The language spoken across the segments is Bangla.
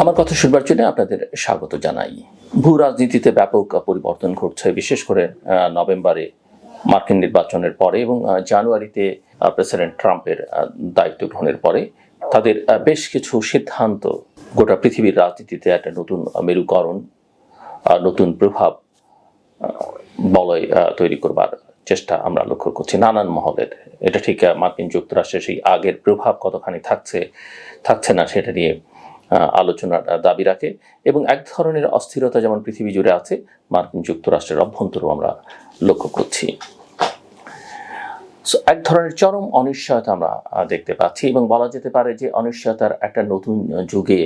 আমার কথা শুনবার জন্য আপনাদের স্বাগত জানাই। ভূ রাজনীতিতে ব্যাপক পরিবর্তন ঘটছে, বিশেষ করে নভেম্বরে মার্কিন নির্বাচনের পরে এবং জানুয়ারিতে প্রেসিডেন্ট ট্রাম্পের দায়িত্ব গ্রহণের পরে তাদের বেশ কিছু সিদ্ধান্ত গোটা পৃথিবীর রাজনীতিতে একটা নতুন মেরুকরণ, নতুন প্রভাব বলয় তৈরি করবার চেষ্টা আমরা লক্ষ্য করছি নানান মহলের। এটা ঠিক মার্কিন যুক্তরাষ্ট্রের সেই আগের প্রভাব কতখানি থাকছে না সেটা নিয়ে আলোচনার দাবি রাখে এবং এক ধরনের অস্থিরতা যেমন পৃথিবী জুড়ে আছে, মার্কিন যুক্তরাষ্ট্রের অভ্যন্তরেও আমরা লক্ষ্য করছি। এক ধরনের চরম অনিশ্চয়তা আমরা দেখতে পাচ্ছি এবং বলা যেতে পারে যে অনিশ্চয়তার একটা নতুন যুগে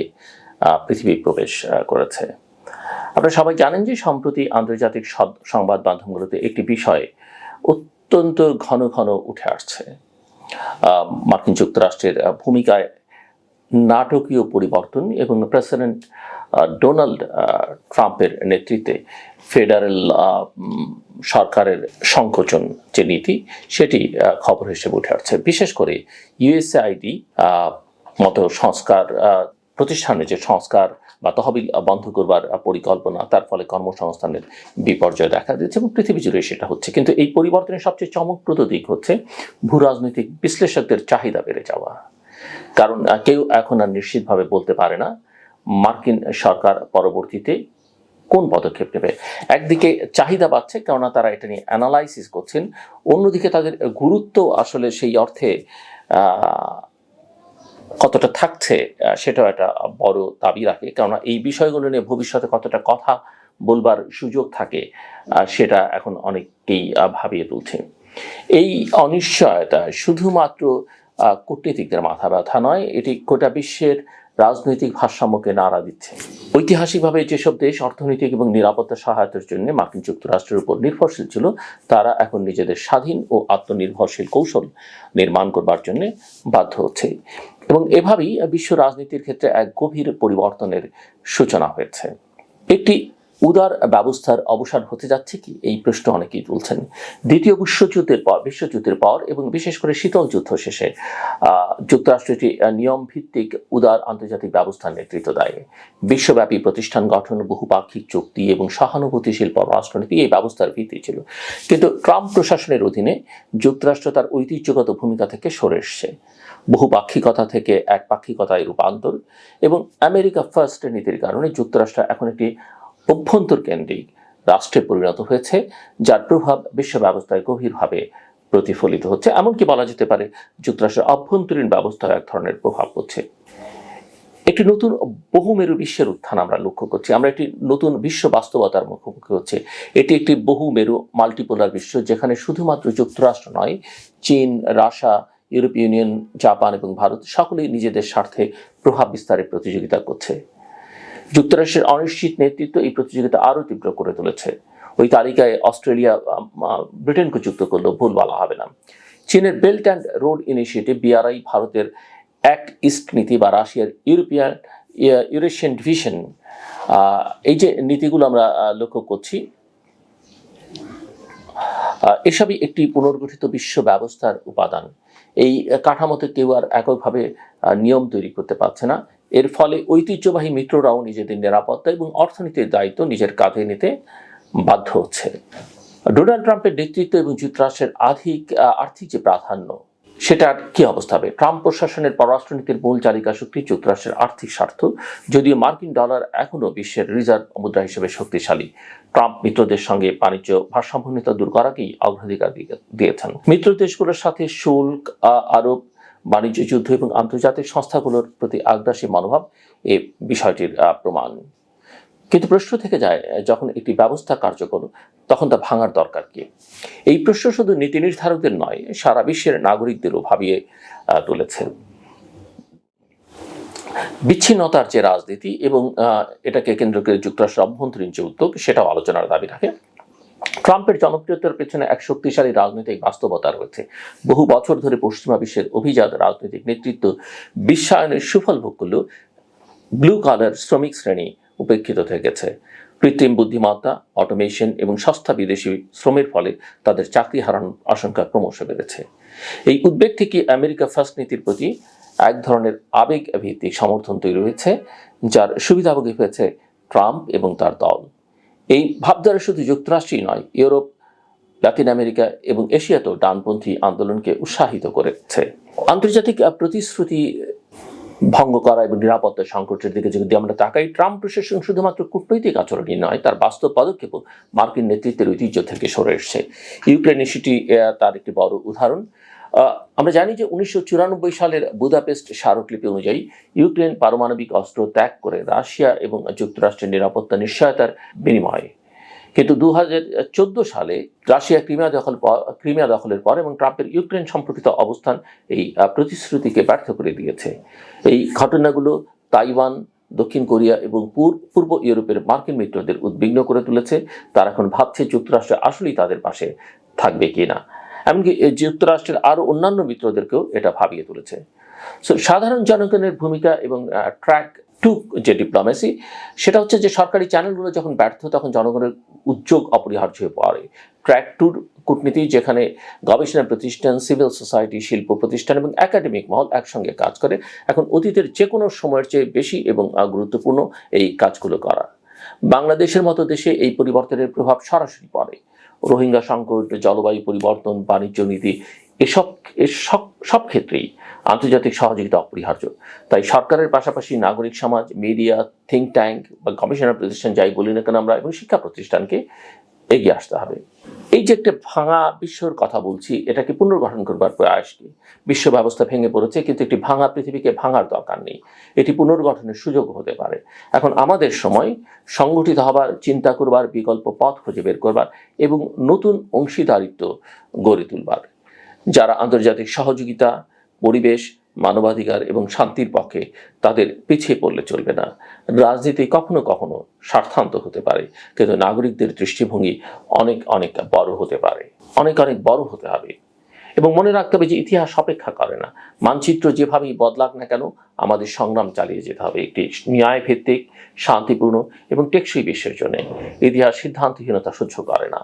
পৃথিবী প্রবেশ করেছে। আপনারা সবাই জানেন যে সম্প্রতি আন্তর্জাতিক সংবাদ মাধ্যমগুলোতে একটি বিষয় অত্যন্ত ঘন ঘন উঠে আসছে। মার্কিন যুক্তরাষ্ট্রের ভূমিকায় নাটকীয় পরিবর্তন এবং প্রেসিডেন্ট ডোনাল্ড ট্রাম্পের নেতৃত্বে ফেডারেল সরকারের সংকোচন যে নীতি, সেটি খবর হিসেবে উঠে আসছে। বিশেষ করে ইউএসএআইডি মতো সংস্কার প্রতিষ্ঠানে যে সংস্কার বা তহবিল বন্ধ করবার পরিকল্পনা, তার ফলে কর্মসংস্থানের বিপর্যয় দেখা দিচ্ছে এবং পৃথিবী জুড়ে সেটা হচ্ছে। কিন্তু এই পরিবর্তনের সবচেয়ে চমকপ্রদ দিক হচ্ছে ভূ রাজনৈতিক বিশ্লেষকদের চাহিদা বেড়ে যাওয়া। কারণ কেউ এখন আর নিশ্চিতভাবে বলতে পারে না মার্কিন সরকার পরবর্তীতে কোন পদক্ষেপ নেবে। একদিকে চাহিদা বাড়ছে কেননা তারা এটা নিয়ে অ্যানালাইসিস করছেন, অন্যদিকে তাদের গুরুত্ব আসলে সেই অর্থে কতটা থাকছে সেটাও একটা বড় দাবি রাখে। কেননা এই বিষয়গুলো নিয়ে ভবিষ্যতে কতটা কথা বলবার সুযোগ থাকে সেটা এখন অনেককেই ভাবিয়ে তুলছে। এই অনিশ্চয়তা শুধুমাত্র কূটনীতিকদের মাথা ব্যথা নয়, এটি গোটা বিশ্বের রাজনৈতিক ভারসাম্যকে নাড়া দিচ্ছে। ঐতিহাসিকভাবে যেসব দেশ অর্থনৈতিক এবং নিরাপত্তা সহায়তার জন্য মার্কিন যুক্তরাষ্ট্রের উপর নির্ভরশীল ছিল, তারা এখন নিজেদের স্বাধীন ও আত্মনির্ভরশীল কৌশল নির্মাণ করবার জন্য বাধ্য হচ্ছে এবং এভাবেই বিশ্ব রাজনীতির ক্ষেত্রে এক গভীর পরিবর্তনের সূচনা হয়েছে। একটি উদার ব্যবস্থার অবসান হতে যাচ্ছে কি, এই প্রশ্ন অনেকেই তুলছেন। দ্বিতীয় বিশ্বযুদ্ধের পর এবং বিশেষ করে শীতল যুদ্ধ শেষে যুক্তরাষ্ট্র একটি নিয়ম ভিত্তিক উদার আন্তর্জাতিক ব্যবস্থার নেতৃত্ব দেয়। বিশ্বব্যাপী প্রতিষ্ঠান গঠন, বহুপাক্ষিক চুক্তি এবং সহানুভূতিশীল পররাষ্ট্রনীতি এই ব্যবস্থার ভিত্তি ছিল। কিন্তু ট্রাম্প প্রশাসনের অধীনে যুক্তরাষ্ট্র তার ঐতিহ্যগত ভূমিকা থেকে সরে এসছে। বহুপাক্ষিকতা থেকে একপাক্ষিকতায় রূপান্তর এবং আমেরিকা ফার্স্ট নীতির কারণে যুক্তরাষ্ট্র এখন একটি অভ্যন্তর কেন্দ্রিক রাষ্ট্রে পরিণত হয়েছে, যার প্রভাব বিশ্ব ব্যবস্থায় গভীরভাবে প্রতিফলিত হচ্ছে। এমনকি বলা যেতে পারে যুক্তরাষ্ট্রের অভ্যন্তরীণ ব্যবস্থায় এক ধরনের প্রভাব পড়ছে। একটি নতুন বহুমেরু বিশ্বের উত্থান আমরা লক্ষ্য করছি। আমরা একটি নতুন বিশ্ব বাস্তবতার মুখোমুখি হচ্ছে। এটি একটি বহুমেরু মাল্টিপোলার বিশ্ব, যেখানে শুধুমাত্র যুক্তরাষ্ট্র নয়, চীন, রাশিয়া, ইউরোপীয় ইউনিয়ন, জাপান এবং ভারত সকলেই নিজেদের স্বার্থে প্রভাব বিস্তারে প্রতিযোগিতা করছে। যুক্তরাষ্ট্রের অনিশ্চিত নেতৃত্ব এই প্রতিযোগিতা আরও তীব্র করে তুলেছে। ওই তালিকায় অস্ট্রেলিয়া ব্রিটেনকে যুক্ত করলেও ভুল বলা হবে না। চীনের belt and road initiative BRI, ভারতের অ্যাক্ট ইস্ট নীতি বা রাশিয়ার ইউরেশিয়ান ডিভিশন, এই যে নীতিগুলো আমরা লক্ষ্য করছি, এসবই একটি পুনর্গঠিত বিশ্ব ব্যবস্থার উপাদান। এই কাঠামোতে কেউ আর এককভাবে নিয়ম তৈরি করতে পারছে না। এর ফলে ঐতিহ্যবাহী মিত্ররাও নিজেদের নিরাপত্তা এবং অর্থনীতির দায়িত্ব নিজের কাঁধে নিতে বাধ্য হচ্ছে। ডোনাল্ড ট্রাম্পের নেতৃত্ব এবং যুক্তরাষ্ট্রের আর্থিক যে প্রাধান্য, সেটার কি অবস্থা হবে? ট্রাম্প প্রশাসনের পররাষ্ট্রনীতির মূল চালিকা শক্তি যুক্তরাষ্ট্রের আর্থিক স্বার্থ। যদিও মার্কিন ডলার এখনও বিশ্বের রিজার্ভ মুদ্রা হিসেবে শক্তিশালী, ট্রাম্প মিত্রদের সঙ্গে বাণিজ্য ভারসাম্যহীনতা দূর করাকেই অগ্রাধিকার দিয়েছেন। মিত্র দেশগুলোর সাথে শুল্ক আরোপ, বাণিজ্য যুদ্ধ এবং আন্তর্জাতিক সংস্থাগুলোর প্রতি আগ্রাসী মনোভাব এই বিষয়টির প্রমাণ। কিন্তু প্রশ্ন থেকে যায়, যখন একটি ব্যবস্থা কার্যকর, তখন তা ভাঙার দরকার কি? এই প্রশ্ন শুধু নীতি নির্ধারকদের নয়, সারা বিশ্বের নাগরিকদেরও ভাবিয়ে তুলেছে। বিচ্ছিন্নতার যে রাজনীতি এবং এটাকে কেন্দ্র করে যুক্তরাষ্ট্রের অভ্যন্তরীণ যে উদ্যোগ, সেটাও আলোচনার দাবি রাখে। ট্রাম্পের জনপ্রিয়তার পেছনে এক শক্তিশালী রাজনৈতিক বাস্তবতা রয়েছে। বহু বছর ধরে পশ্চিমা বিশ্বের অভিজাত রাজনৈতিক নেতৃত্ব বিশ্বায়নের সুফল ভোগ করলেও ব্লু কালার শ্রমিক শ্রেণী উপেক্ষিত থেকে গেছে। কৃত্রিম বুদ্ধিমত্তা, অটোমেশন এবং সস্তা বিদেশি শ্রমের ফলে তাদের চাকরি হারানোর আশঙ্কা ক্রমশ বেড়েছে। এই উদ্বেগ থেকে আমেরিকা ফার্স্ট নীতির প্রতি এক ধরনের আবেগ ভিত্তিক সমর্থন তৈরি হয়েছে, যার সুবিধাভোগী হয়েছে ট্রাম্প এবং তার দল। এই ভাবধারা শুধু যুক্তরাষ্ট্রই নয়, ইউরোপ, লাতিন আমেরিকা এবং এশিয়াতেও ডানপন্থী আন্দোলনকে উৎসাহিত করেছে। আন্তর্জাতিক প্রতিশ্রুতি ভঙ্গ করা এবং নিরাপত্তা সংকটের দিকে যদি আমরা তাকাই, ট্রাম্প প্রশাসন শুধুমাত্র কূটনৈতিক আচরণই নয়, তার বাস্তব পদক্ষেপও মার্কিন নেতৃত্বের ঐতিহ্য থেকে সরে এসেছে। ইউক্রেন ইস্যুটি তার একটি বড় উদাহরণ। আমরা জানি যে 1994 সালের বুদাপেস্ট স্মারকলিপি অনুযায়ী ইউক্রেন পারমাণবিক অস্ত্র ত্যাগ করে রাশিয়া এবং যুক্তরাষ্ট্রের নিরাপত্তা নিশ্চয়তার বিনিময়ে। কিন্তু 2014 সালে রাশিয়া ক্রিমিয়া দখলের পর এবং ট্রাম্পের ইউক্রেন সম্পর্কিত অবস্থান এই প্রতিশ্রুতিকে ব্যর্থ করে দিয়েছে। এই ঘটনাগুলো তাইওয়ান, দক্ষিণ কোরিয়া এবং পূর্ব ইউরোপের মার্কিন মিত্রদের উদ্বিগ্ন করে তুলেছে। তারা এখন ভাবছে যুক্তরাষ্ট্র আসলেই তাদের পাশে থাকবে কিনা। এমনকি যুক্তরাষ্ট্রের আরও অন্যান্য মিত্রদেরকেও এটা ভাবিয়ে তুলেছে। সাধারণ জনগণের ভূমিকা এবং ট্র্যাক টু যে ডিপ্লোমেসি, সেটা হচ্ছে যে সরকারি চ্যানেলগুলো যখন ব্যর্থ তখন জনগণের উদ্যোগ অপরিহার্য হয়ে পড়ে। ট্র্যাক টুর কূটনীতি, যেখানে গবেষণা প্রতিষ্ঠান, সিভিল সোসাইটি, শিল্প প্রতিষ্ঠান এবং একাডেমিক মহল একসঙ্গে কাজ করে, এখন অতীতের যে কোনো সময়ের চেয়ে বেশি এবং গুরুত্বপূর্ণ এই কাজগুলো করা। বাংলাদেশের মতো দেশে এই পরিবর্তনের প্রভাব সরাসরি পড়ে। রোহিঙ্গা সংকট, জলবায়ু পরিবর্তন, বাণিজ্য নীতি, সব ক্ষেত্রেই আন্তর্জাতিক সহযোগিতা অপরিহার্য। তাই সরকারের পাশাপাশি নাগরিক সমাজ, মিডিয়া, থিঙ্ক ট্যাঙ্ক বা গবেষণা প্রতিষ্ঠান যাই বলি না কেন আমরা, এবং শিক্ষা প্রতিষ্ঠানকে এগিয়ে আসতে হবে। এই যে একটা ভাঙা বিশ্বর কথা বলছি, এটাকে পুনর্গঠন করবার প্রয়াস কি? বিশ্ব ব্যবস্থা ভেঙে পড়েছে, কিন্তু একটি ভাঙা পৃথিবীকে ভাঙার দরকার নেই, এটি পুনর্গঠনের সুযোগ হতে পারে। এখন আমাদের সময় সংগঠিত হবার, চিন্তা করবার, বিকল্প পথ খুঁজে বের করবার এবং নতুন অংশীদারিত্ব গড়ে তুলবার। যারা আন্তর্জাতিক সহযোগিতা, পরিবেশ, মানবাধিকার এবং শান্তির পক্ষে, তাদের পিছিয়ে পড়লে চলবে না। রাজনীতি কখনো কখনো স্বার্থান্ত হতে পারে, কিন্তু নাগরিকদের দৃষ্টিভঙ্গি অনেক অনেক বড় হতে পারে, অনেক অনেক বড় হতে হবে। এবং মনে রাখতে হবে যে ইতিহাস অপেক্ষা করে না। মানচিত্র যেভাবেই বদলাক না কেন, আমাদের সংগ্রাম চালিয়ে যেতে হবে একটি ন্যায়ভিত্তিক, শান্তিপূর্ণ এবং টেকসই বিশ্বের জন্য। ইতিহাস সিদ্ধান্তহীনতা সহ্য করে না।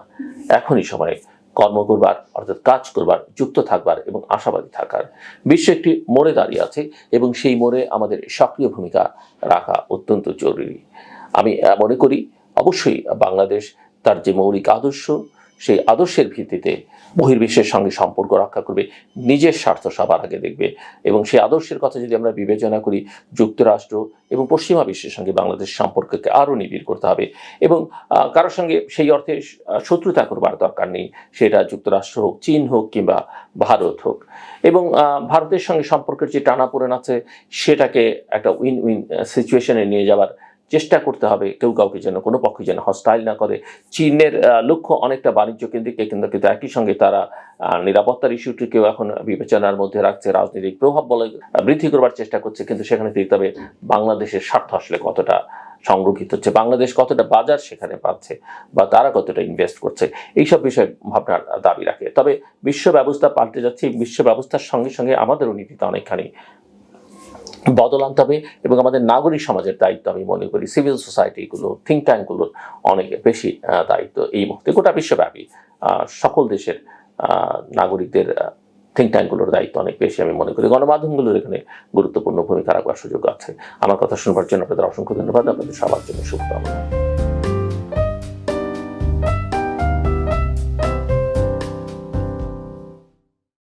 এখনই সময় কর্ম করবার, অর্থাৎ কাজ করবার, যুক্ত থাকবার এবং আশাবাদী থাকার। বিশ্ব একটি মোড়ে দাঁড়িয়ে আছে এবং সেই মোড়ে আমাদের সক্রিয় ভূমিকা রাখা অত্যন্ত জরুরি। আমি মনে করি অবশ্যই বাংলাদেশ তার যে মৌলিক আদর্শ, সেই আদর্শের ভিত্তিতে বহির্বিশ্বের সঙ্গে সম্পর্ক রক্ষা করবে, নিজের স্বার্থ সবার আগে দেখবে। এবং সেই আদর্শের কথা যদি আমরা বিবেচনা করি, যুক্তরাষ্ট্র এবং পশ্চিমা বিশ্বের সঙ্গে বাংলাদেশ সম্পর্ককে আরও নিবিড় করতে হবে। এবং কারোর সঙ্গে সেই অর্থে শত্রুতা করবার দরকার নেই, সেটা যুক্তরাষ্ট্র হোক, চীন হোক কিংবা ভারত হোক। এবং ভারতের সঙ্গে সম্পর্কের যে টানাপোড়েন আছে, সেটাকে একটা উইন উইন সিচুয়েশনে নিয়ে যাওয়ার চেষ্টা করতে হবে। কেউ কাউকে যেন, কোনো পক্ষে যেন হস্টাইল না করে। চীনের লক্ষ্য অনেকটা বাণিজ্য কেন্দ্রিক, কিন্তু একই সঙ্গে তারা নিরাপত্তার ইস্যুটিকেও এখন বিবেচনার মধ্যে রাখছে, রাজনৈতিক প্রভাব বৃদ্ধি করবার চেষ্টা করছে। কিন্তু সেখানে দেখতে হবে বাংলাদেশের স্বার্থ আসলে কতটা সংরক্ষিত হচ্ছে, বাংলাদেশ কতটা বাজার সেখানে পাচ্ছে, বা তারা কতটা ইনভেস্ট করছে, এইসব বিষয়ে ভাবনার দাবি রাখে। তবে বিশ্ব ব্যবস্থা পাল্টে যাচ্ছে, বিশ্ব ব্যবস্থার সঙ্গে সঙ্গে আমাদেরও নীতিতে অনেকখানি বদল আনতে হবে। এবং আমাদের নাগরিক সমাজের দায়িত্ব, আমি মনে করি সিভিল সোসাইটিগুলো, থিঙ্ক ট্যাঙ্কগুলোর অনেক বেশি দায়িত্ব এই মুহূর্তে। গোটা বিশ্বব্যাপী সকল দেশের নাগরিকদের থিঙ্ক ট্যাঙ্কগুলোর দায়িত্ব অনেক বেশি, আমি মনে করি। গণমাধ্যমগুলোর এখানে গুরুত্বপূর্ণ ভূমিকা রাখবার সুযোগ আছে। আমার কথা শুনবার জন্য আপনাদের অসংখ্য ধন্যবাদ। আপনাদের সবার জন্য শুভকামনা।